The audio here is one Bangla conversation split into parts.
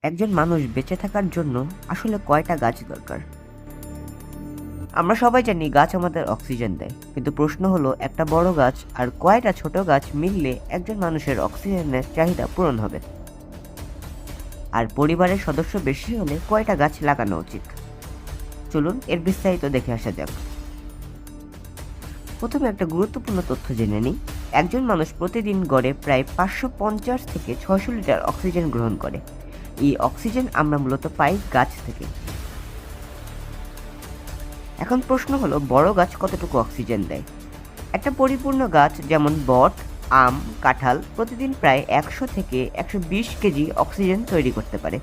একজন মানুষ বেঁচে থাকার জন্য আসলে কয়টা গাছ দরকার? আমরা সবাই জানি গাছ আমাদের অক্সিজেন দেয়, কিন্তু প্রশ্ন হলো একটা বড় গাছ আর কয়টা ছোট গাছ মিললে একজন মানুষের অক্সিজেনের চাহিদা পূরণ হবে? আর পরিবারের সদস্য বেশি হলে কয়টা গাছ লাগানো উচিত? চলুন এর বিস্তারিত দেখে আসা যাক। প্রথমে একটা গুরুত্বপূর্ণ তথ্য জেনে নিই। একজন মানুষ প্রতিদিন গড়ে প্রায় 550 থেকে 600 লিটার অক্সিজেন গ্রহণ করে। এই অক্সিজেন আমরা মূলত পাই গাছ থেকে। এখন প্রশ্ন হলো, বড় গাছ কতটুকু অক্সিজেন দেয়? একটা পরিপূর্ণ গাছ যেমন বট, আম, কাঁঠাল প্রতিদিন প্রায় 100 থেকে 120 কেজি অক্সিজেন তৈরি করতে পারে।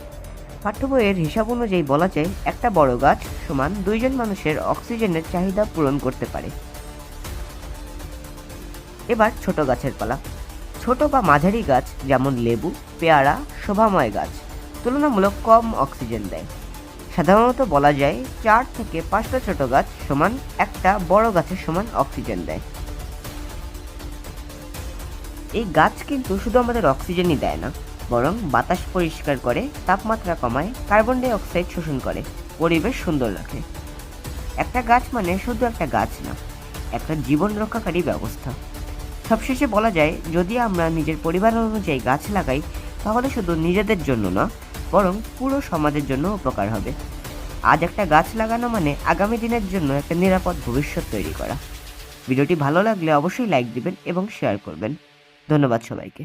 পাঠ্য বইয়ের হিসাব অনুযায়ী বলা যায় একটা বড় গাছ সমান 2 জন মানুষের অক্সিজেনের চাহিদা পূরণ করতে পারে। এবার ছোট গাছের পালা। ছোট বা মাঝারি গাছ যেমন লেবু, পেয়ারা, শোভাময় গাছ তুলনামূলক কম অক্সিজেন দেয়। সাধারণত বলা যায় 4 থেকে 5টা ছোট গাছ সমান একটা বড় গাছের সমান অক্সিজেন দেয়। এই গাছ কিন্তু শুধু আমাদের অক্সিজেনই দেয় না, বরং বাতাস পরিষ্কার করে, তাপমাত্রা কমায়, কার্বন ডাই অক্সাইড শোষণ করে, পরিবেশ সুন্দর রাখে। একটা গাছ মানে শুধু একটা গাছ না, একটা জীবন রক্ষাকারী ব্যবস্থা। সবশেষে বলা যায়, যদি আমরা নিজের পরিবার অনুযায়ী গাছ লাগাই, তাহলে শুধু নিজেদের জন্য না, বরং পুরো সমাজের জন্য উপকার হবে। আজ একটা গাছ লাগানো মানে আগামী দিনের জন্য একটা নিরাপদ ভবিষ্যৎ তৈরি করা। ভিডিওটি ভালো লাগলে অবশ্যই লাইক দিবেন এবং শেয়ার করবেন। ধন্যবাদ সবাইকে।